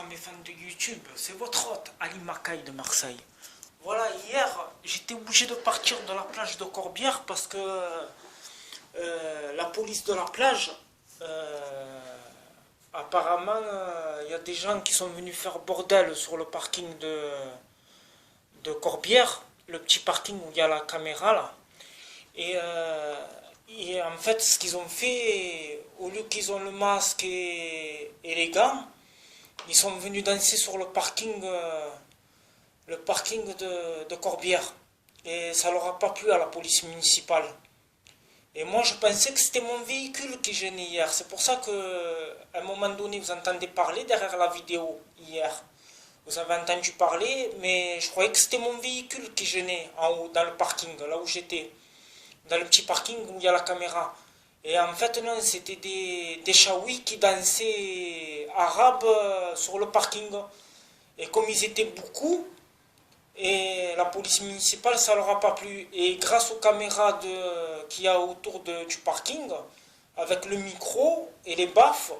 mes fans de YouTube, c'est votre hôte Ali Macaille de Marseille. Voilà, hier j'étais obligé de partir de la plage de Corbière parce que la police de la plage, apparemment, il y a des gens qui sont venus faire bordel sur le parking de Corbière, le petit parking où il y a la caméra là. Et en fait, ce qu'ils ont fait, au lieu qu'ils ont le masque et les gants, ils sont venus danser sur le parking de Corbière. Et ça leur a pas plu à la police municipale. Et moi, je pensais que c'était mon véhicule qui gênait hier. C'est pour ça que, à un moment donné, vous entendez parler derrière la vidéo hier. Vous avez entendu parler, mais je croyais que c'était mon véhicule qui gênait en haut, dans le parking, là où j'étais. Dans le petit parking où il y a la caméra. Et en fait, non, c'était des Chaouis qui dansaient arabe sur le parking. Et comme ils étaient beaucoup, et la police municipale, ça leur a pas plu. Et grâce aux caméras qu'il y a autour du parking, avec le micro et les baffes,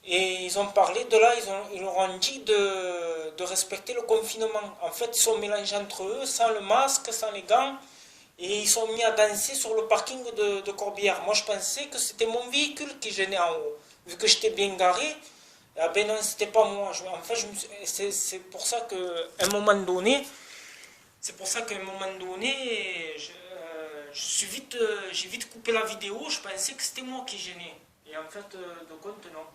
et ils ont parlé de là, ils leur ont dit de respecter le confinement. En fait, ils sont mélangés entre eux, sans le masque, sans les gants. Et ils sont mis à danser sur le parking de Corbière. Moi, je pensais que c'était mon véhicule qui gênait en haut. Vu que j'étais bien garé, ah ben non, c'était pas moi. En fait, c'est pour ça qu'à un moment donné, j'ai vite coupé la vidéo. Je pensais que c'était moi qui gênais. Et en fait, de compte, non.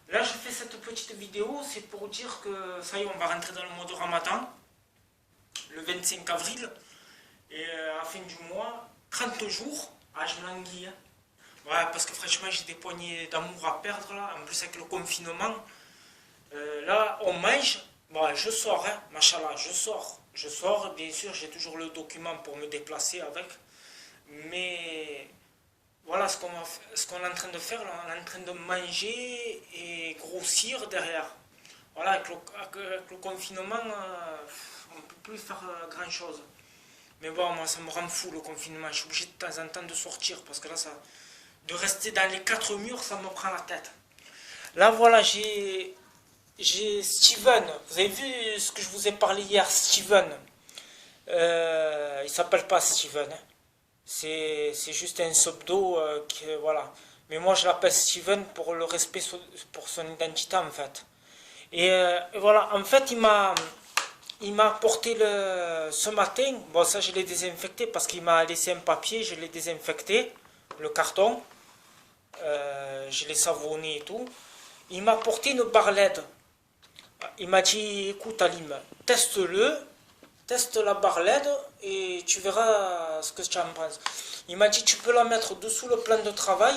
Là, je fais cette petite vidéo, c'est pour dire que ça y est, on va rentrer dans le mois de Ramadan, le 25 avril. Et à la fin du mois, 30 jours, je me languis. Ouais, parce que franchement, j'ai des poignées d'amour à perdre là. En plus, avec le confinement, là, on mange. Bon, je sors, hein, machallah, je sors. Je sors, bien sûr, j'ai toujours le document pour me déplacer avec. Mais voilà ce qu'on est en train de faire, là, on est en train de manger et grossir derrière. Voilà, avec le confinement, on ne peut plus faire grand chose. Mais bon, moi, ça me rend fou le confinement. Je suis obligé de temps en temps de sortir parce que là, de rester dans les quatre murs, ça me prend la tête. Là, voilà, j'ai Steven. Vous avez vu ce que je vous ai parlé hier, Steven. Il s'appelle pas Steven. Hein. C'est juste un pseudo voilà. Mais moi, je l'appelle Steven pour le respect pour son identité, en fait. Et voilà, en fait, il m'a apporté ce matin, bon ça je l'ai désinfecté parce qu'il m'a laissé un papier, je l'ai désinfecté, le carton, je l'ai savonné et tout. Il m'a apporté une barre LED. Il m'a dit, écoute Alim, teste la barre LED et tu verras ce que tu en penses. Il m'a dit, tu peux la mettre dessous le plan de travail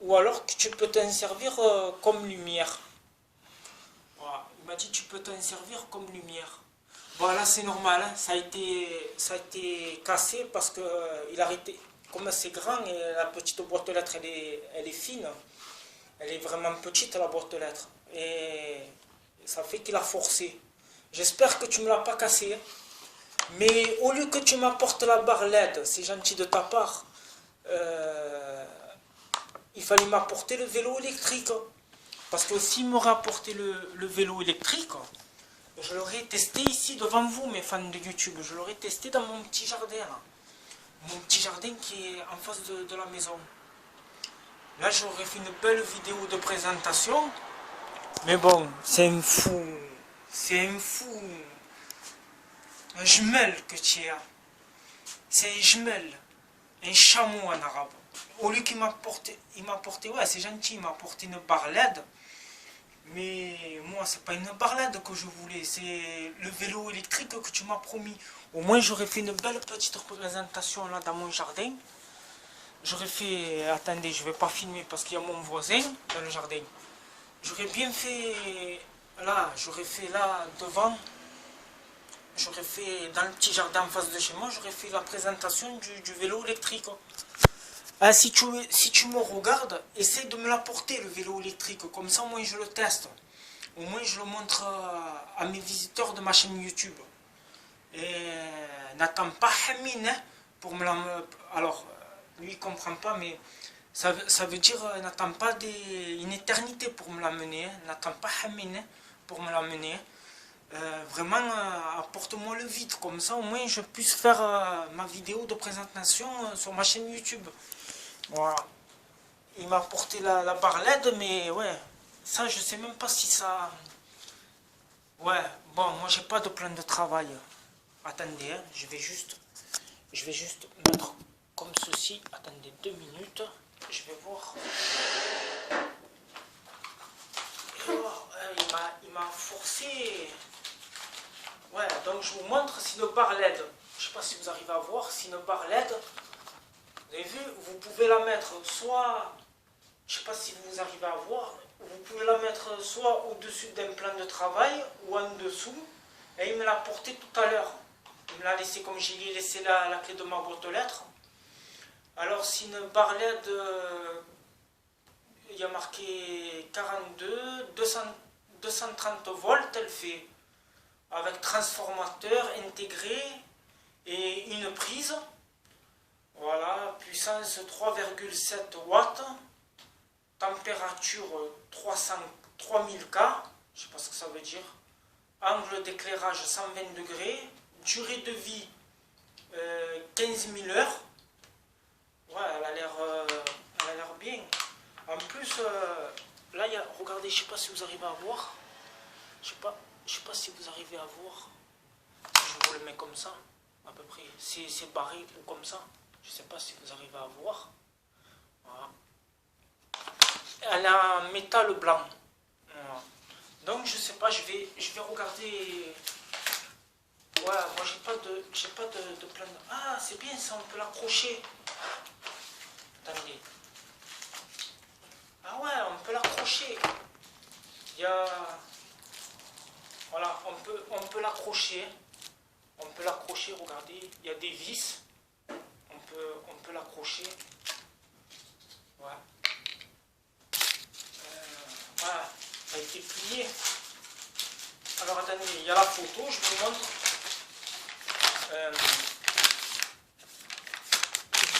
ou alors que tu peux t'en servir comme lumière. Voilà. Il m'a dit, tu peux t'en servir comme lumière. Voilà, c'est normal, hein. Ça a été cassé parce que il a arrêté. Comme c'est grand et la petite boîte de lettres elle est fine, elle est vraiment petite la boîte de lettres. Et ça fait qu'il a forcé. J'espère que tu ne me l'as pas cassé. Hein. Mais au lieu que tu m'apportes la barre LED, c'est gentil de ta part, il fallait m'apporter le vélo électrique. Parce que s'il m'aurait apporté le vélo électrique, je l'aurais testé ici devant vous, mes fans de YouTube. Je l'aurais testé dans mon petit jardin. Là. Mon petit jardin qui est en face de la maison. Là, j'aurais fait une belle vidéo de présentation. Mais bon, c'est un fou. C'est un fou. Un jumel que tu as. C'est un jumel. Un chameau en arabe. Au lieu qu'il m'a apporté, ouais, c'est gentil, il m'a apporté une barre LED. Mais moi, c'est pas une barre LED que je voulais, c'est le vélo électrique que tu m'as promis. Au moins, j'aurais fait une belle petite présentation là dans mon jardin. J'aurais fait... Attendez, je vais pas filmer parce qu'il y a mon voisin dans le jardin. J'aurais bien fait... Là, j'aurais fait là devant. J'aurais fait dans le petit jardin en face de chez moi, j'aurais fait la présentation du vélo électrique. Ah, si tu me regardes, essaie de me l'apporter le vélo électrique, comme ça au moins je le teste. Au moins je le montre à mes visiteurs de ma chaîne YouTube. Et n'attends pas Hamine hein, pour me l'emmener. Alors, lui il comprend pas, mais ça veut dire n'attends pas une éternité pour me l'amener. Hein. N'attends pas Hamine hein, pour me l'amener. Vraiment, apporte-moi le vide, comme ça au moins je puisse faire ma vidéo de présentation sur ma chaîne YouTube. Voilà. Il m'a apporté la barre LED, mais ouais, ça je sais même pas si ça... Ouais, bon, moi j'ai pas de plan de travail. Attendez, hein, je vais juste mettre comme ceci. Attendez 2 minutes, je vais voir. Il m'a forcé. Ouais, donc je vous montre, c'est une barre LED. Je sais pas si vous arrivez à voir, c'est une barre LED. Vous avez vu, vous pouvez la mettre soit, je sais pas si vous arrivez à voir, vous pouvez la mettre soit au-dessus d'un plan de travail ou en dessous. Et il me l'a porté tout à l'heure. Il me l'a laissé comme je lui ai laissé la clé de ma boîte aux lettres. Alors c'est une barre LED, il y a marqué 42, 230 volts, elle fait. Avec transformateur intégré et une prise. Voilà, puissance 3,7 watts, température 3000 K, je ne sais pas ce que ça veut dire. Angle d'éclairage 120 degrés, durée de vie 15 000 heures. Ouais, elle a l'air bien. En plus, là, regardez, je ne sais pas si vous arrivez à voir. Je sais pas si vous arrivez à voir. Je vous le mets comme ça, à peu près. C'est barré ou comme ça. Je ne sais pas si vous arrivez à voir. Voilà. Elle a un métal blanc. Voilà. Donc je sais pas, je vais regarder. Ouais, moi j'ai pas de plan. Ah, c'est bien ça, on peut l'accrocher. Attendez. Ah ouais, on peut l'accrocher. Il y a... Voilà, on peut l'accrocher. On peut l'accrocher, regardez, il y a des vis. On peut l'accrocher. Voilà. Voilà, ça a été plié. Alors attendez, il y a la photo, je vous montre.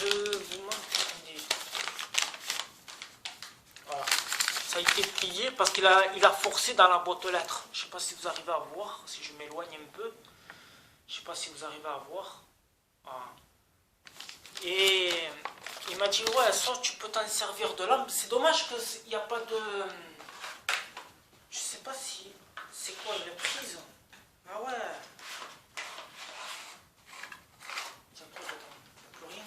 Je vous montre, attendez. Voilà. Ça a été plié parce qu'il a forcé dans la boîte aux lettres. Je ne sais pas si vous arrivez à voir, si je m'éloigne un peu. Je ne sais pas si vous arrivez à voir. Voilà. Et il m'a dit, ouais, ça tu peux t'en servir de lampe. C'est dommage qu'il n'y a pas de... Je sais pas si... C'est quoi, une prise? Ah ouais. Il y a quoi dedans? Il n'y a plus rien.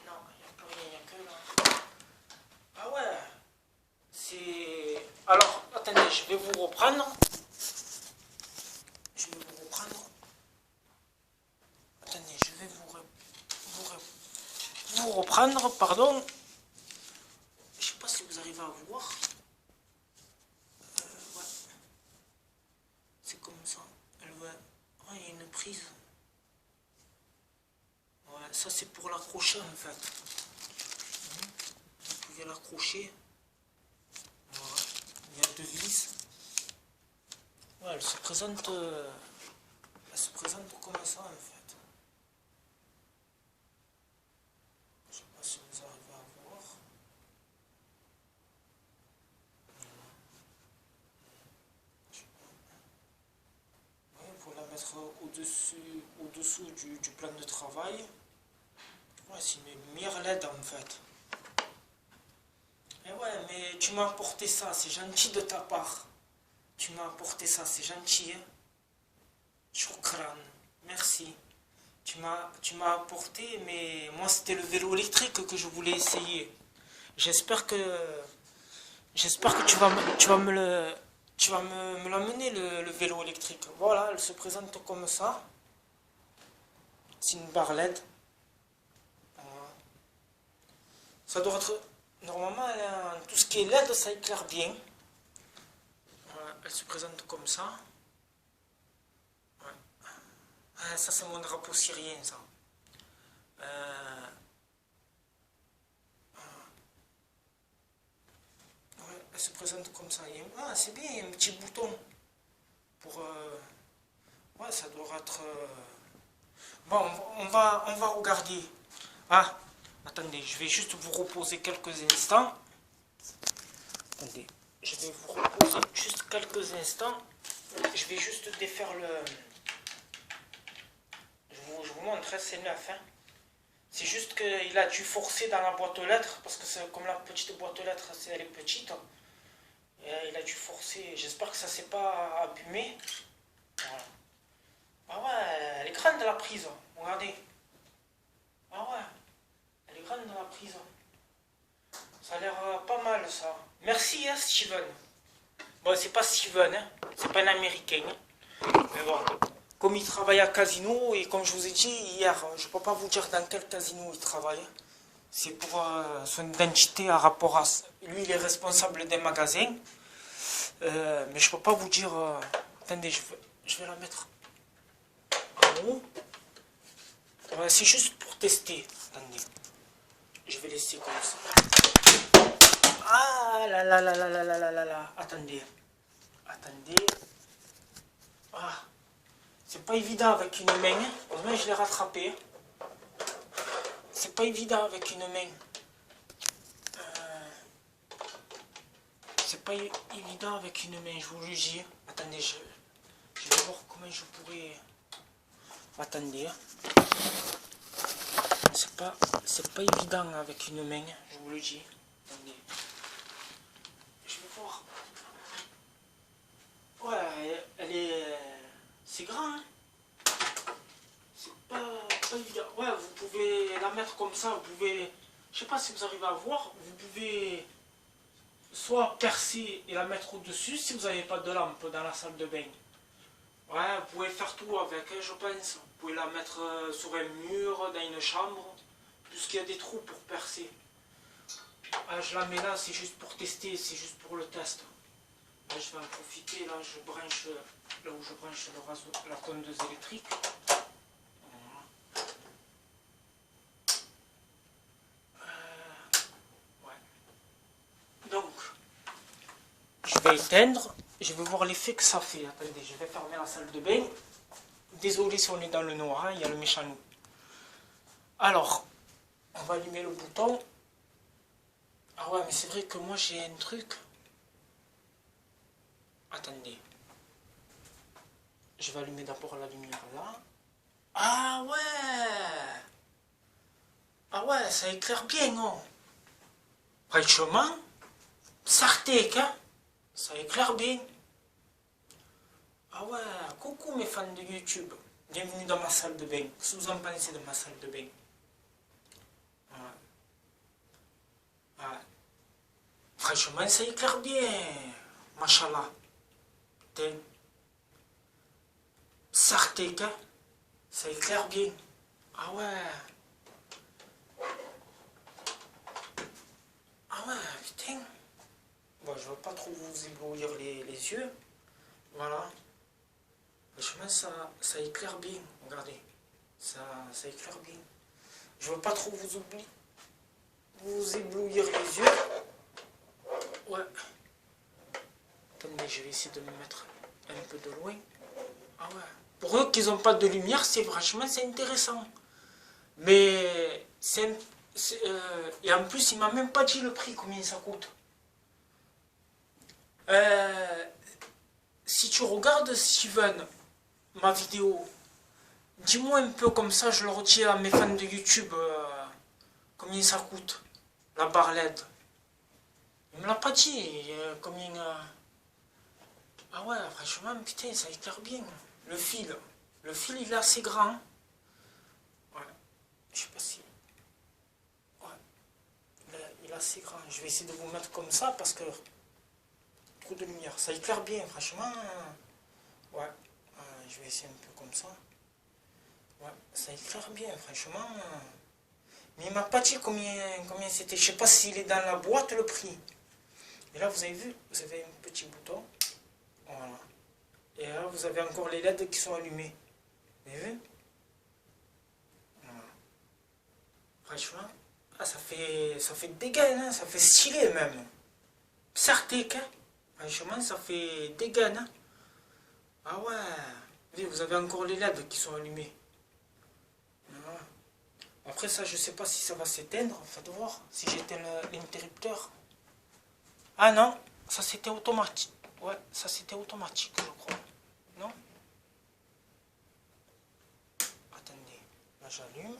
Non, il n'y a plus rien, il n'y a que là. Ah ouais. C'est... Alors, attendez, je vais vous reprendre. Attendez, je vais vous reprendre, pardon. Je sais pas si vous arrivez à voir. Ouais. C'est comme ça. Ouais, il y a une prise. Ouais, ça c'est pour l'accrocher en fait. Vous pouvez l'accrocher. Voilà. Il y a 2 vis. Ouais, elle se présente comme ça en fait. Je sais pas si vous arrivez à voir. Ouais, pour la mettre au-dessous du plan de travail. Ouais, c'est une meilleure LED en fait. Et ouais, mais tu m'as apporté ça, c'est gentil de ta part. Tu m'as apporté ça, c'est gentil. Hein? Shukran, merci. Tu m'as apporté, mais moi c'était le vélo électrique que je voulais essayer. J'espère que tu vas me l'amener le vélo électrique. Voilà, elle se présente comme ça. C'est une barre LED. Voilà. Ça doit être normalement tout ce qui est LED, ça éclaire bien. Voilà, elle se présente comme ça. Ouais. Ah, ça c'est mon drapeau syrien ça. Ouais, elle se présente comme ça. Ah, c'est bien, il y a un petit bouton pour... Ouais, ça doit être... Bon, on va regarder. Ah, attendez, je vais juste vous reposer quelques instants. Attendez, je vais vous reposer juste quelques instants. Je vais juste défaire le... Je vous montre, c'est neuf. Hein. C'est juste qu'il a dû forcer dans la boîte aux lettres, parce que comme la petite boîte aux lettres, elle est petite. Et il a dû forcer. J'espère que ça ne s'est pas abîmé. Voilà. Ah ouais, elle est grande la prise. Regardez. Ah ouais, elle est grande la prise. Ça a l'air pas mal ça. Merci hein, Steven. Bon, c'est pas Steven, hein. C'est pas un américain. Hein. Mais bon, comme il travaille à casino, et comme je vous ai dit hier, je peux pas vous dire dans quel casino il travaille. C'est pour son identité à rapport à... Lui, il est responsable des magasins. Mais je peux pas vous dire... Attendez, je vais la mettre en haut. Ouais, c'est juste pour tester. Attendez. Je vais laisser comme ça. Ah là là là là là là là là là. Attendez. Attendez. Ah. C'est pas évident avec une main. Heureusement, je l'ai rattrapé. C'est pas évident avec une main. C'est pas évident avec une main, je vous le dis. Attendez, je vais voir comment je pourrais... Attendez. C'est pas évident avec une main, je vous le dis. Attendez. Je vais voir. Ouais, elle est... C'est grand, hein. C'est pas évident. Ouais, vous pouvez la mettre comme ça, vous pouvez... Je sais pas si vous arrivez à voir, vous pouvez soit percer et la mettre au-dessus si vous n'avez pas de lampe dans la salle de bain. Ouais, vous pouvez faire tout avec, hein, je pense. Vous pouvez la mettre sur un mur, dans une chambre, puisqu'il y a des trous pour percer. Ah, je la mets là, c'est juste pour tester, c'est juste pour le test. Là, je vais en profiter, là, je branche, là où je branche la tondeuse électrique. Ouais. Donc, je vais éteindre, je vais voir l'effet que ça fait. Attendez, je vais fermer la salle de bain. Désolé si on est dans le noir, hein, il y a le méchant loup. Alors, on va allumer le bouton. Ah ouais, mais c'est vrai que moi j'ai un truc. Attendez. Je vais allumer d'abord la lumière là. Ah ouais! Ah ouais, ça éclaire bien, non? Franchement, sartek, hein? Ça éclaire bien. Ah ouais, coucou mes fans de YouTube. Bienvenue dans ma salle de bain. Qu'est-ce que vous en pensez de ma salle de bain? Ouais. Ouais. Franchement, ça éclaire bien. Machallah. Putain. Sartek, hein? Ça éclaire bien. Ah ouais. Ah ouais, putain. Bon, je ne veux pas trop vous éblouir les yeux. Voilà. Franchement, ça éclaire bien. Regardez. Ça éclaire bien. Je ne veux pas trop vous éblouir les yeux. Ouais. Attendez, je vais essayer de me mettre un peu de loin. Ah ouais. Pour eux qui n'ont pas de lumière, franchement, c'est intéressant. Mais et en plus, il m'a même pas dit le prix, combien ça coûte. Si tu regardes, Steven, ma vidéo, dis-moi un peu comme ça, je leur dis à mes fans de YouTube combien ça coûte, la barre LED. Il me l'a pas dit, combien... Ah ouais, franchement, putain, ça éclaire bien. Le fil il est assez grand. Ouais, je sais pas si... Ouais, il est assez grand. Je vais essayer de vous mettre comme ça parce que... Trop de lumière, ça éclaire bien, franchement. Ouais, je vais essayer un peu comme ça. Ouais, ça éclaire bien, franchement. Mais il m'a pas dit combien c'était. Je sais pas s'il est dans la boîte le prix. Et là, vous avez vu, vous avez un petit bouton. Voilà. Et là, vous avez encore les LED qui sont allumés. Vous avez vu? Voilà. Franchement, ça fait dégaine, hein, ça fait stylé même. Sartek, hein. Franchement, ça fait dégaine, hein. Ah ouais. Vous avez encore les LED qui sont allumés. Voilà. Après ça, je sais pas si ça va s'éteindre. Faites voir si j'éteins l'interrupteur. Ah non, Ça c'était automatique. Ouais, ça c'était automatique, je crois. Non? Attendez, là j'allume.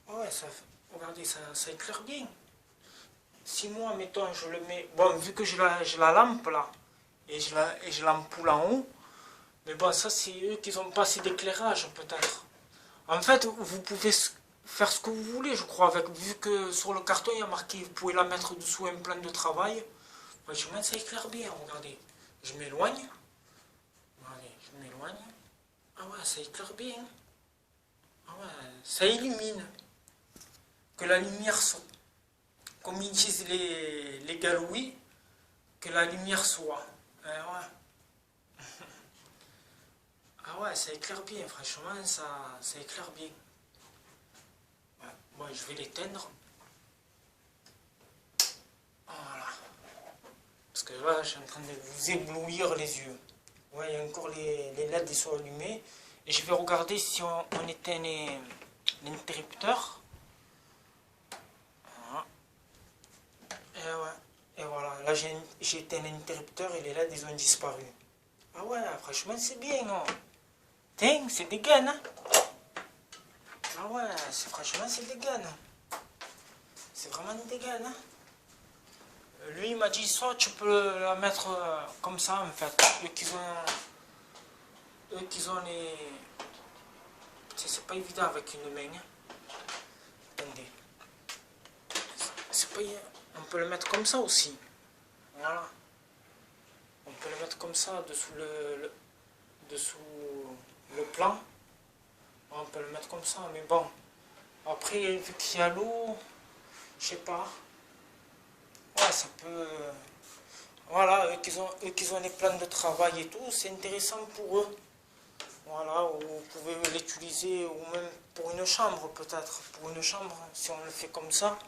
Ouais, ça, regardez, ça éclaire bien. Si moi, mettons, je le mets... Bon, vu que j'ai la lampe là, et j'ai l'ampoule en haut, mais bon, ça c'est eux qui n'ont pas assez d'éclairage peut-être. En fait, vous pouvez faire ce que vous voulez, je crois, avec, vu que sur le carton il y a marqué, vous pouvez la mettre dessous un plan de travail. Franchement, ça éclaire bien, regardez. Je m'éloigne. Allez, je m'éloigne. Ah ouais, ça éclaire bien. Ah ouais, ça illumine. Que la lumière soit, comme ils disent les galouis, que la lumière soit. Ouais. Ah ouais, ça éclaire bien, franchement, ça éclaire bien. Ouais. Bon, je vais l'éteindre. Voilà. Parce que là, je suis en train de vous éblouir les yeux. Ouais, il y a encore les LED qui sont allumés. Et je vais regarder si on éteint l'interrupteur. Voilà. Et ouais. Et voilà, là j'ai éteint l'interrupteur et les LED ils ont disparu. Ah ouais, franchement c'est bien, non? Tiens, c'est des gaines, hein? Ah ouais, franchement c'est des gaines. C'est vraiment des gaines, hein? Lui il m'a dit soit tu peux la mettre comme ça en fait. Eux qui ont les... C'est pas évident avec une main. Hein. Attendez. C'est pas... On peut le mettre comme ça aussi. Voilà. On peut le mettre comme ça dessous dessous le plan. On peut le mettre comme ça, mais bon. Après, vu qu'il y a l'eau, je sais pas. Ouais, ça peut... Voilà, eux qui ont les plans de travail et tout, c'est intéressant pour eux. Voilà, ou vous pouvez l'utiliser, ou même pour une chambre peut-être. Pour une chambre, si on le fait comme ça.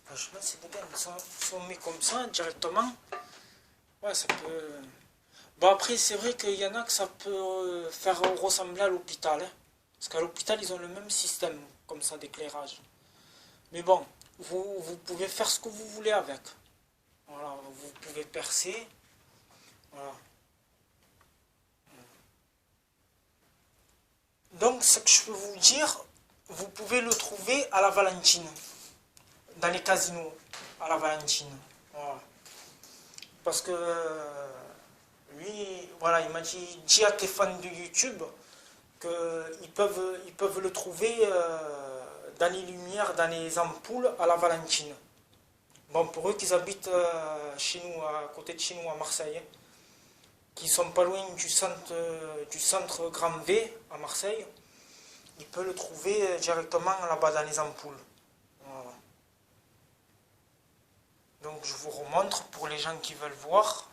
Franchement, c'est des gains. Si on met comme ça, directement, ouais, ça peut... Bon, après, c'est vrai qu'il y en a que ça peut faire ressembler à l'hôpital. Hein. Parce qu'à l'hôpital, ils ont le même système, comme ça, d'éclairage. Mais bon, vous pouvez faire ce que vous voulez avec. Voilà, vous pouvez percer. Voilà. Donc, ce que je peux vous dire, vous pouvez le trouver à la Valentine. Dans les casinos, à la Valentine. Voilà. Parce que lui, voilà, il m'a dit, dis à tes fans de YouTube qu'ils peuvent le trouver dans les lumières, dans les ampoules à la Valentine. Bon, pour eux qui habitent chez nous, à côté de chez nous, à Marseille, qui sont pas loin du centre Grand V à Marseille, ils peuvent le trouver directement là-bas dans les ampoules. Voilà. Donc je vous remontre pour les gens qui veulent voir.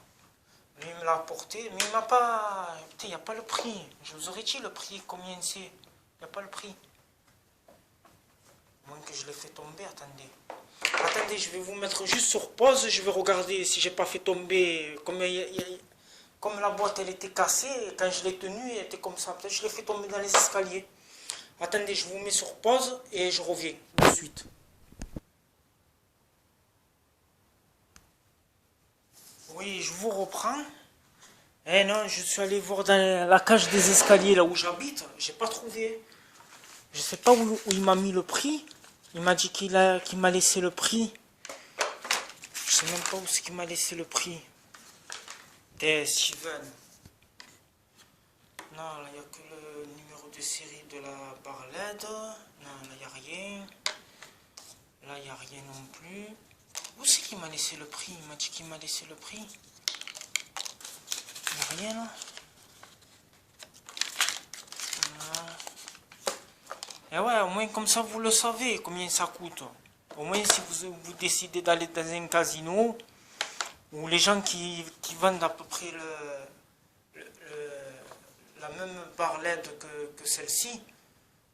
Lui il me l'a apporté, mais il m'a pas... Putain, il n'y a pas le prix. Je vous aurais dit le prix, combien c'est. Il n'y a pas le prix. Moins que je l'ai fait tomber, attendez. Attendez, je vais vous mettre juste sur pause, je vais regarder si j'ai pas fait tomber. Comme la boîte elle était cassée, quand je l'ai tenue, elle était comme ça. Peut-être que je l'ai fait tomber dans les escaliers. Attendez, je vous mets sur pause et je reviens de suite. Oui, je vous reprends. Eh non, je suis allé voir dans la cage des escaliers là où j'habite. J'ai pas trouvé. Je sais pas où il m'a mis le prix. Il m'a dit qu'il m'a laissé le prix. Je sais même pas où c'est qu'il m'a laissé le prix. Steven. Non, là il n'y a que le numéro de série de la barre LED. Non, là il n'y a rien. Là il n'y a rien non plus. Où c'est qu'il m'a laissé le prix? Il m'a dit qu'il m'a laissé le prix. Il n'y a rien là. Et ouais, au moins comme ça vous le savez combien ça coûte. Au moins si vous décidez d'aller dans un casino, ou les gens qui vendent à peu près la même barre LED que celle-ci.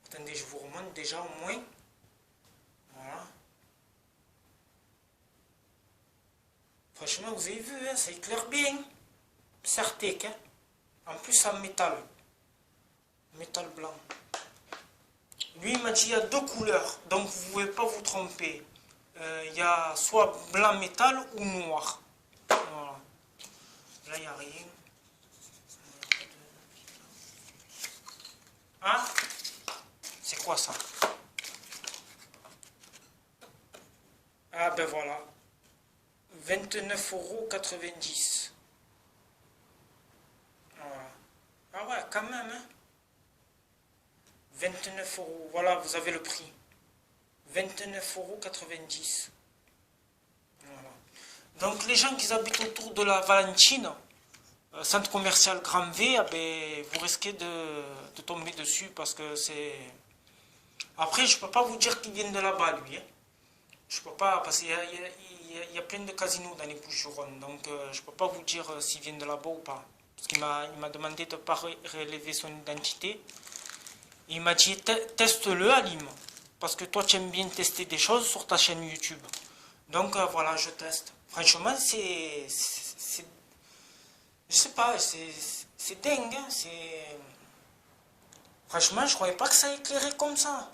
Attendez, je vous remonte déjà au moins. Voilà. Franchement, vous avez vu, hein, ça éclaire bien. Certec, hein. En plus en métal. Métal blanc. Lui, il m'a dit il y a deux couleurs, donc vous ne pouvez pas vous tromper. il y a soit blanc métal ou noir. Voilà. Là, il n'y a rien. Hein? C'est quoi ça? Ah ben voilà. 29,90 €. Voilà. Ah ouais, quand même, hein? 29 €. Voilà, vous avez le prix. 29,90 €. Voilà. Donc les gens qui habitent autour de la Valentine, centre commercial Grand V, ah ben, vous risquez de tomber dessus parce que c'est... Après, je peux pas vous dire qu'il vient de là-bas, lui. Hein. Je peux pas, parce qu'il y a plein de casinos dans les Bouches-du-Rhône, donc je peux pas vous dire s'il vient de là-bas ou pas. Parce qu'il m'a demandé de ne pas relever son identité. Il m'a dit, teste-le, Alim, parce que toi, tu aimes bien tester des choses sur ta chaîne YouTube. Donc voilà, je teste. Franchement, je sais pas, c'est dingue. Hein, franchement, je croyais pas que ça éclairait comme ça.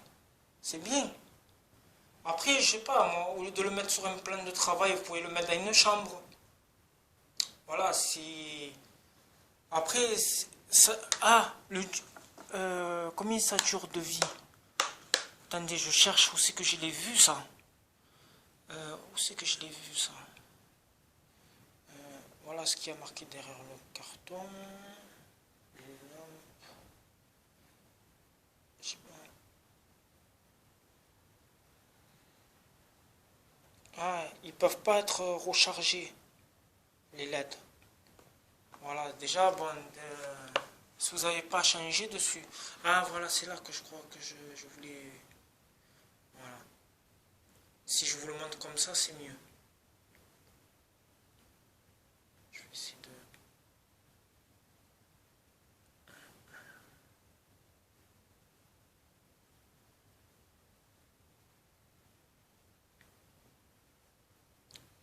C'est bien. Après, je sais pas, moi, au lieu de le mettre sur un plan de travail, vous pouvez le mettre dans une chambre. Voilà, si... Après, ah, combien ça dure de vie? Attendez, je cherche où c'est que je l'ai vu ça. Où c'est que je l'ai vu ça? Voilà ce qui a marqué derrière le carton. Je sais pas. Ah, ils peuvent pas être rechargés, les LED. Voilà, déjà, bon, si vous n'avez pas changé dessus. Ah, voilà, c'est là que je crois que je voulais... Voilà. Si je vous le montre comme ça, c'est mieux. Je vais essayer de...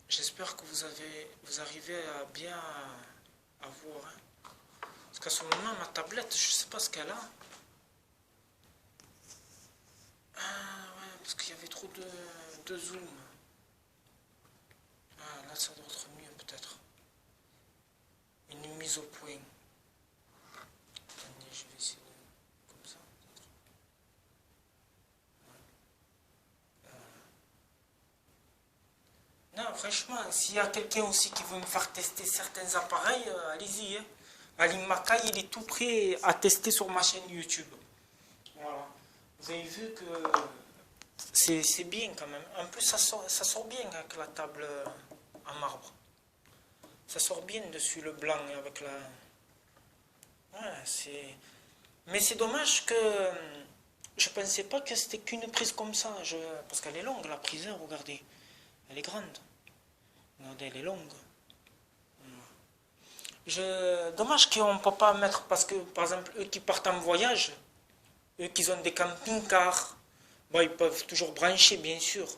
J'espère que vous arrivez à bien à voir. Hein. Parce qu'à ce moment, ma tablette, je ne sais pas ce qu'elle a. Ah ouais, parce qu'il y avait trop de zoom. Ah, là, ça doit être mieux peut-être. Une mise au point. Attendez, je vais essayer de... comme ça. Non, franchement, s'il y a quelqu'un aussi qui veut me faire tester certains appareils, allez-y. Hein. Alim Makai, il est tout prêt à tester sur ma chaîne YouTube. Voilà. Vous avez vu que c'est bien quand même. En plus, ça sort bien avec la table en marbre. Ça sort bien dessus le blanc avec la... Ouais, c'est... Mais c'est dommage que... Je pensais pas que c'était qu'une prise comme ça. Parce qu'elle est longue, la prise, hein, regardez. Elle est grande. Regardez, elle est longue. Dommage qu'on ne peut pas mettre... Parce que, par exemple, eux qui partent en voyage, eux qui ont des camping-cars, bon, ils peuvent toujours brancher, bien sûr.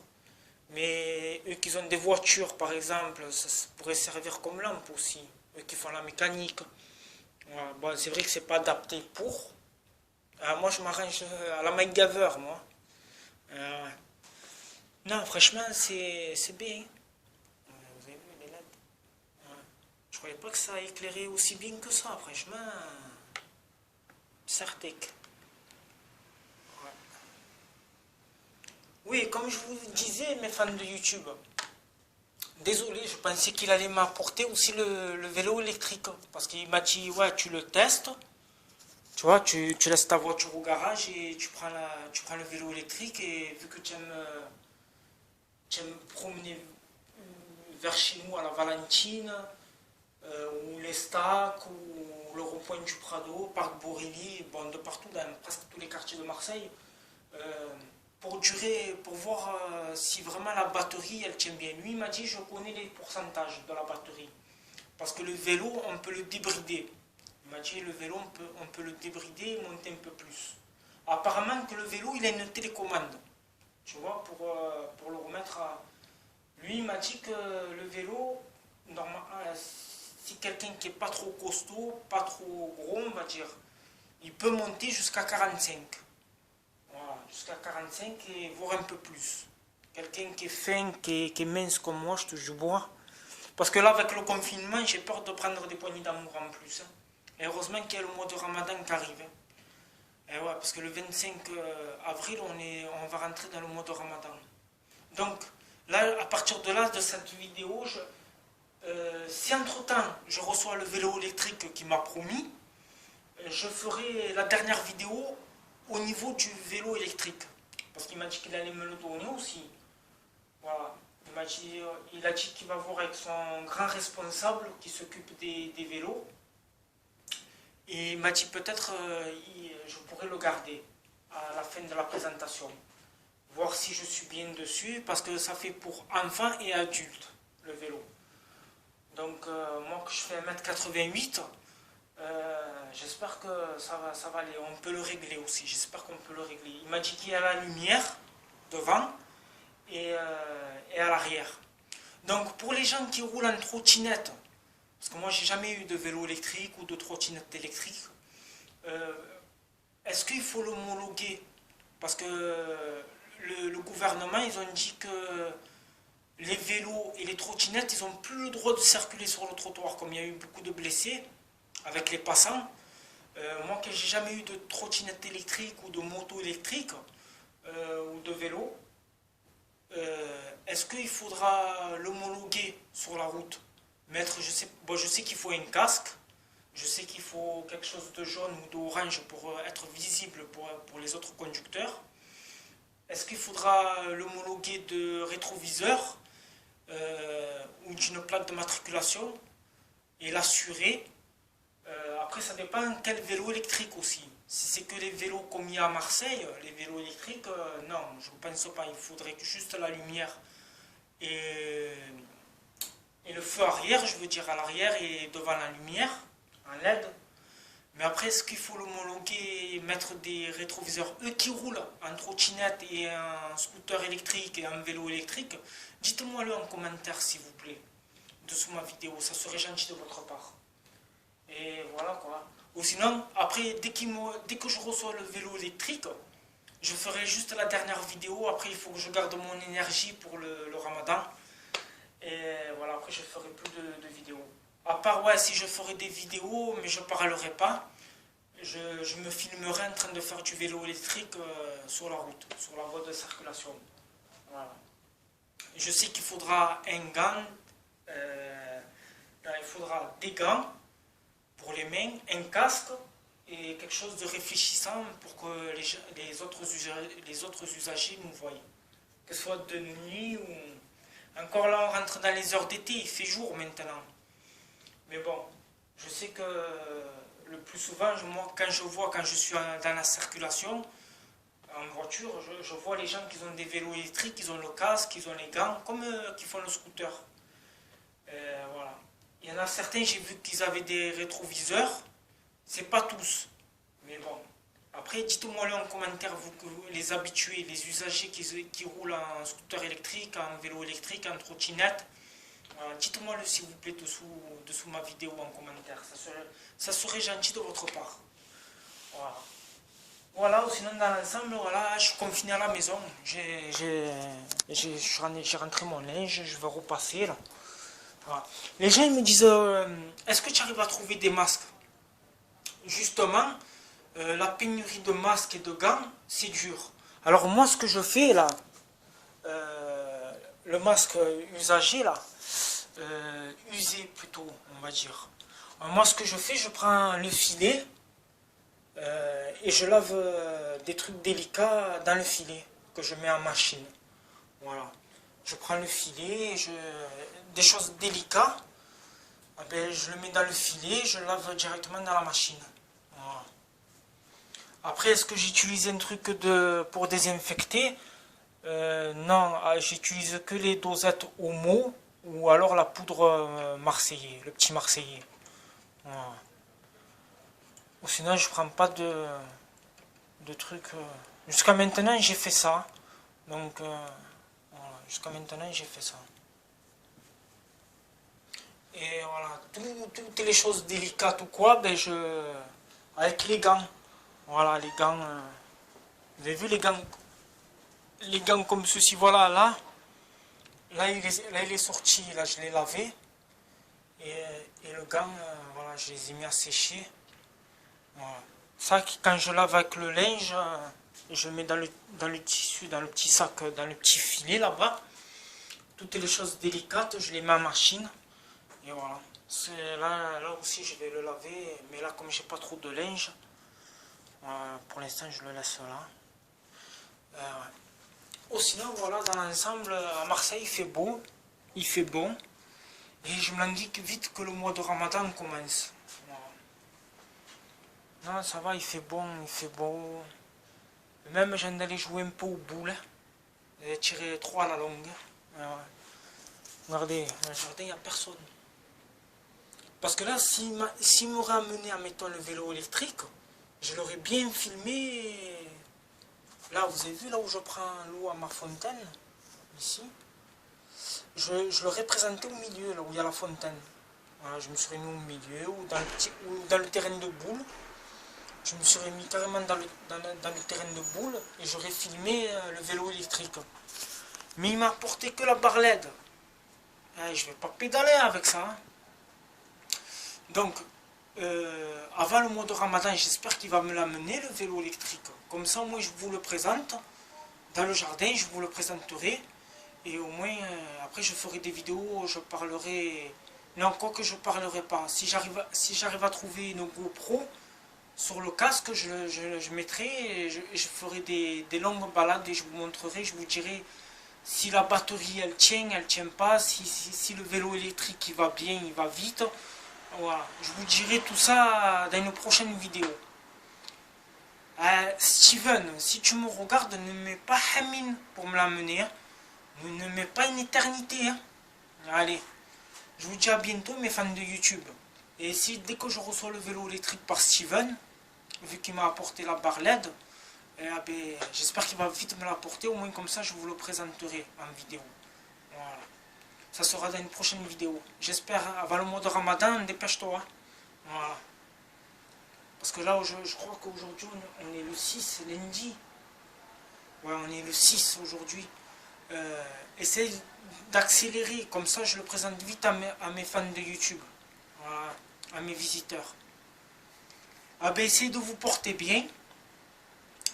Mais eux qui ont des voitures, par exemple, ça pourrait servir comme lampe aussi. Eux qui font la mécanique. Voilà. Bon, c'est vrai que c'est pas adapté pour. Ah, moi, je m'arrange à la MacGyver, moi. Ouais. Non, franchement, c'est bien. Vous avez vu les LED? Ouais. Je croyais pas que ça éclairait aussi bien que ça, franchement. Certec. Ouais. Oui, comme je vous disais, mes fans de YouTube, désolé, je pensais qu'il allait m'apporter aussi le vélo électrique. Parce qu'il m'a dit, ouais, tu le testes. Tu vois, tu laisses ta voiture au garage et tu prends le vélo électrique. Et vu que tu aimes promener vers chez nous à la Valentine, ou les Stacks, ou le rond-point du Prado, Parc Borély, bon, de partout, dans presque tous les quartiers de Marseille, pour voir si vraiment la batterie elle tient bien. Lui il m'a dit je connais les pourcentages de la batterie. Parce que le vélo on peut le débrider. Il m'a dit le vélo on peut le débrider et monter un peu plus. Apparemment que le vélo il a une télécommande. Tu vois, pour le remettre à... Lui il m'a dit que le vélo, si quelqu'un qui n'est pas trop costaud, pas trop gros on va dire, il peut monter jusqu'à 45. Voilà, jusqu'à 45 et voire un peu plus. Quelqu'un qui est fin, qui est mince comme moi, je touche du bois. Parce que là, avec le confinement, j'ai peur de prendre des poignées d'amour en plus. Hein. Et heureusement qu'il y a le mois de Ramadan qui arrive. Hein. Et ouais, parce que le 25 avril, on va rentrer dans le mois de Ramadan. Donc, là, à partir de là, de cette vidéo, si entre-temps, je reçois le vélo électrique qui m'a promis, je ferai la dernière vidéo au niveau du vélo électrique. Parce qu'il m'a dit qu'il allait me le donner aussi. Voilà. Il a dit qu'il va voir avec son grand responsable qui s'occupe des vélos. Et il m'a dit peut-être je pourrais le garder à la fin de la présentation. Voir si je suis bien dessus, parce que ça fait pour enfants et adultes, le vélo. Donc moi que je fais 1m88, j'espère que ça va aller. On peut le régler aussi, j'espère qu'on peut le régler. Il m'a dit qu'il y a la lumière devant et à l'arrière. Donc pour les gens qui roulent en trottinette, parce que moi j'ai jamais eu de vélo électrique ou de trottinette électrique, est-ce qu'il faut l'homologuer? Parce que le gouvernement, ils ont dit que les vélos et les trottinettes, ils n'ont plus le droit de circuler sur le trottoir, comme il y a eu beaucoup de blessés avec les passants. Moi, que j'ai jamais eu de trottinette électrique ou de moto électrique ou de vélo, est-ce qu'il faudra l'homologuer sur la route? Mettre, je sais qu'il faut un casque, je sais qu'il faut quelque chose de jaune ou d'orange pour être visible pour les autres conducteurs. Est-ce qu'il faudra l'homologuer de rétroviseur ou d'une plaque de matriculation et l'assurer? Après, ça dépend quel vélo électrique aussi. Si c'est que les vélos comme il y a à Marseille, les vélos électriques, non, je ne pense pas. Il faudrait juste la lumière et le feu arrière, je veux dire à l'arrière et devant la lumière, en LED. Mais après, est-ce qu'il faut l'homologuer et mettre des rétroviseurs? Eux qui roulent en trottinette et en scooter électrique et en vélo électrique, dites-moi-le en commentaire s'il vous plaît, dessous ma vidéo, ça serait gentil de votre part. Et voilà quoi. Ou sinon, après, dès que je reçois le vélo électrique, je ferai juste la dernière vidéo. Après, il faut que je garde mon énergie pour le ramadan. Et voilà, après, je ferai plus de vidéos. À part, ouais, si je ferai des vidéos, mais je ne parlerai pas, je me filmerai en train de faire du vélo électrique sur la route, sur la voie de circulation. Voilà. Je sais qu'il faudra un gant, il faudra des gants pour les mains, un casque et quelque chose de réfléchissant pour que les autres usagers nous voient. Que ce soit de nuit ou... Encore là, on rentre dans les heures d'été, il fait jour maintenant. Mais bon, je sais que le plus souvent, moi, quand je suis dans la circulation, en voiture, je vois les gens qui ont des vélos électriques, ils ont le casque, ils ont les gants, comme qui font le scooter. Voilà. Il y en a certains, j'ai vu qu'ils avaient des rétroviseurs. C'est pas tous. Mais bon. Après, dites-moi en commentaire, vous, les habitués, les usagers qui roulent en scooter électrique, en vélo électrique, en trottinette. Dites-moi le s'il vous plaît dessous ma vidéo en commentaire. Ça serait gentil de votre part. Voilà. Voilà, sinon dans l'ensemble, voilà, je suis confiné à la maison. J'ai rentré mon linge, je vais repasser là. Voilà. Les gens ils me disent est-ce que tu arrives à trouver des masques? Justement, la pénurie de masques et de gants, c'est dur. Alors moi ce que je fais là, le masque usagé là, usé plutôt on va dire. Moi ce que je fais, je prends le filet et je lave des trucs délicats dans le filet que je mets en machine. Voilà. Je prends le filet, des choses délicates, je le mets dans le filet, je le lave directement dans la machine. Voilà. Après, est-ce que j'utilise un truc pour désinfecter? Non, j'utilise que les dosettes Omo ou alors la poudre marseillais, le petit marseillais. Voilà. Ou sinon, je prends pas de trucs. Jusqu'à maintenant, j'ai fait ça. Donc, voilà, jusqu'à maintenant, j'ai fait ça. Et voilà, toutes les choses délicates ou quoi, avec les gants. Voilà, les gants. Vous avez vu les gants comme ceci, voilà, là. là, il est sorti, là, je l'ai lavé. Et le gant, voilà, je les ai mis à sécher. Voilà. Ça, quand je lave avec le linge, je le mets dans le tissu, dans le petit sac, dans le petit filet là-bas. Toutes les choses délicates, je les mets en machine. Et voilà. Là aussi, je vais le laver. Mais là, comme j'ai pas trop de linge, pour l'instant, je le laisse là. Ouais. Oh, sinon, voilà, dans l'ensemble, à Marseille, il fait beau. Il fait bon. Et je m'indique vite que le mois de Ramadan commence. Voilà. Non, ça va, il fait bon, il fait beau. Même, j'ai d'aller jouer un peu aux boules. Et tirer 3 à la longue. Ouais. Regardez, dans le jardin, il n'y a personne. Parce que là, s'il m'aurait amené, admettons, le vélo électrique, je l'aurais bien filmé. Là, vous avez vu, là où je prends l'eau à ma fontaine, ici, je l'aurais présenté au milieu, là où il y a la fontaine. Voilà, je me serais mis au milieu, ou dans le terrain de boule. Je me serais mis carrément dans le terrain de boule, et j'aurais filmé le vélo électrique. Mais il m'a apporté que la barre LED. Je ne vais pas pédaler avec ça. Hein. Donc, avant le mois de Ramadan, j'espère qu'il va me l'amener, le vélo électrique. Comme ça, moi, je vous le présente. Dans le jardin, je vous le présenterai. Et au moins, après, je ferai des vidéos, je parlerai... Non, quoi que je ne parlerai pas. Si j'arrive à trouver une GoPro, sur le casque, je mettrai, et je ferai des longues balades et je vous montrerai, je vous dirai si la batterie, elle tient pas, si le vélo électrique, il va bien, il va vite. Voilà, je vous dirai tout ça dans une prochaine vidéo. Steven, si tu me regardes, ne mets pas Hamine pour me l'amener. Hein. Ne mets pas une éternité. Hein. Allez, je vous dis à bientôt mes fans de YouTube. Et si dès que je reçois le vélo électrique par Steven, vu qu'il m'a apporté la barre LED, j'espère qu'il va vite me l'apporter. Au moins comme ça, je vous le présenterai en vidéo. Voilà. Ça sera dans une prochaine vidéo. J'espère avant le mois de Ramadan, dépêche-toi. Voilà. Parce que là, je crois qu'aujourd'hui, on est le 6, lundi. Ouais, on est le 6 aujourd'hui. Essaye d'accélérer, comme ça je le présente vite à mes fans de YouTube. Voilà, à mes visiteurs. Essayez de vous porter bien.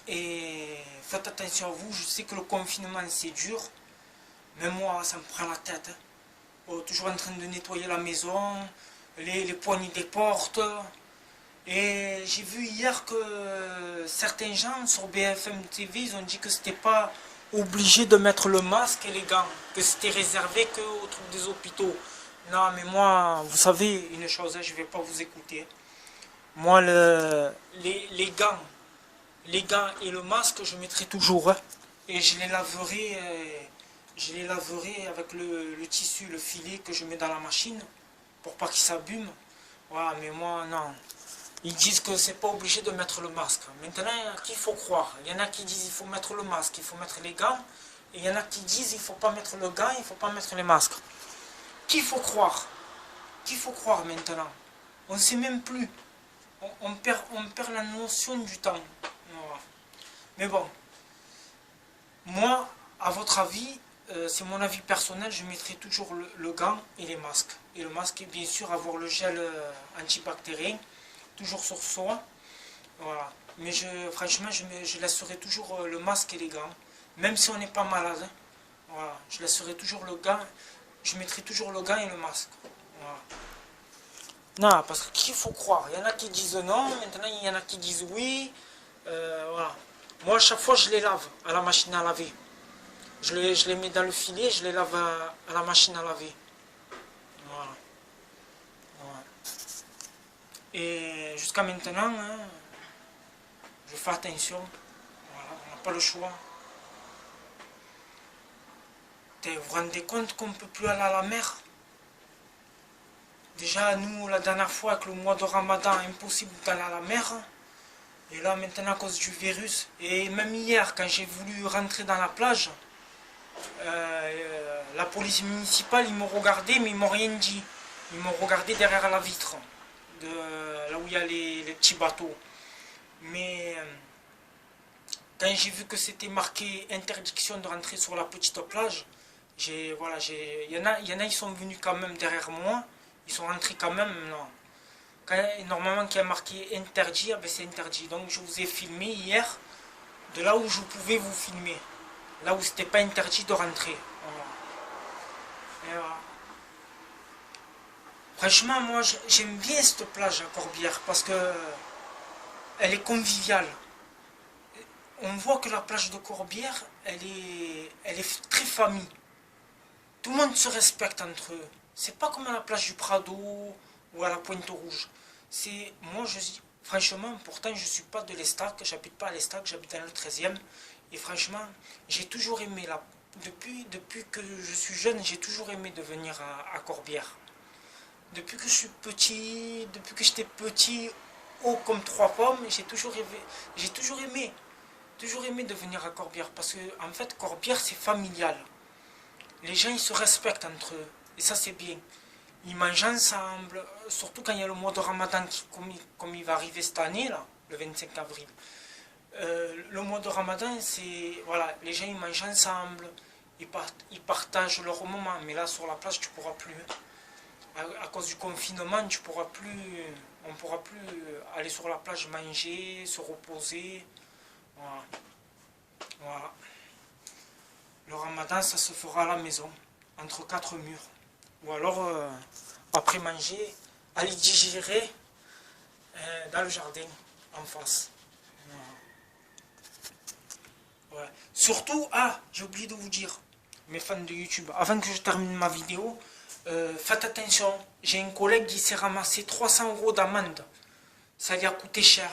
Et faites attention à vous. Je sais que le confinement, c'est dur. Même moi, ça me prend la tête. Hein. Toujours en train de nettoyer la maison, les poignées des portes. Et j'ai vu hier que certains gens sur BFM TV, ils ont dit que c'était pas obligé de mettre le masque et les gants, que c'était réservé qu'aux trucs des hôpitaux. Non, mais moi, vous savez une chose, je vais pas vous écouter. Moi, les gants et le masque, je mettrai toujours. Hein, et je les laverai avec le tissu, le filet que je mets dans la machine, pour pas qu'ils s'abîment. Voilà, mais moi, non. Ils disent que c'est pas obligé de mettre le masque. Maintenant, qu'il faut croire? Il y en a qui disent qu'il faut mettre le masque, il faut mettre les gants. Et il y en a qui disent qu'il faut pas mettre le gant, il faut pas mettre les masques. Qu'il faut croire? Qu'il faut croire maintenant? On ne sait même plus. On perd la notion du temps. Voilà. Mais bon, moi, à votre avis, c'est mon avis personnel, je mettrai toujours le gant et les masques. Et le masque, bien sûr, avoir le gel antibactérien. Toujours sur soi, voilà. Mais franchement, je laisserai toujours le masque et les gants, même si on n'est pas malade. Hein. Voilà. Je laisserai toujours le gant, je mettrai toujours le gant et le masque. Voilà. Non, parce qu'il faut croire. Il y en a qui disent non, maintenant il y en a qui disent oui. Voilà. Moi, à chaque fois, je les lave à la machine à laver. Je les mets dans le filet, je les lave à la machine à laver. Voilà. Et jusqu'à maintenant, hein, je fais attention. Voilà, on n'a pas le choix. Vous vous rendez compte qu'on ne peut plus aller à la mer? Déjà, nous, la dernière fois, avec le mois de Ramadan, impossible d'aller à la mer. Et là, maintenant, à cause du virus. Et même hier, quand j'ai voulu rentrer dans la plage, la police municipale, ils m'ont regardé, mais ils m'ont rien dit. Ils m'ont regardé derrière la vitre. Là où il y a les petits bateaux. Mais quand j'ai vu que c'était marqué interdiction de rentrer sur la petite plage, Voilà, il y en a, ils sont venus quand même derrière moi. Ils sont rentrés quand même, non. Normalement, qui a marqué interdit, ah ben c'est interdit. Donc, je vous ai filmé hier de là où je pouvais vous filmer. Là où c'était pas interdit de rentrer. Voilà. Et voilà. Franchement, moi, j'aime bien cette plage à Corbière parce que elle est conviviale. On voit que la plage de Corbière, elle est très famille. Tout le monde se respecte entre eux. C'est pas comme à la plage du Prado ou à la Pointe-Rouge. Moi, franchement, pourtant, je suis pas de l'Estac, j'habite pas à l'Estac, j'habite dans le 13e. Et franchement, j'ai toujours aimé depuis que je suis jeune, j'ai toujours aimé de venir à Corbière. Depuis que j'étais petit, haut comme trois pommes, toujours aimé de venir à Corbière parce que en fait Corbière c'est familial. Les gens ils se respectent entre eux et ça c'est bien. Ils mangent ensemble, surtout quand il y a le mois de Ramadan comme il va arriver cette année là, le 25 avril. Le mois de Ramadan c'est voilà, les gens ils mangent ensemble, ils partagent leur moment. Mais là sur la plage tu pourras plus. À cause du confinement, on pourra plus aller sur la plage manger, se reposer. Voilà. Voilà. Le ramadan, ça se fera à la maison, entre quatre murs. Ou alors, après manger, aller digérer dans le jardin, en face. Voilà. Ouais. Surtout, j'ai oublié de vous dire, mes fans de YouTube, avant que je termine ma vidéo, faites attention, j'ai un collègue qui s'est ramassé 300 € d'amende. Ça lui a coûté cher.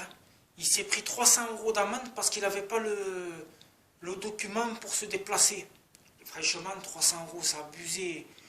Il s'est pris 300 € d'amende parce qu'il n'avait pas le document pour se déplacer. Et franchement, 300 €, c'est abusé.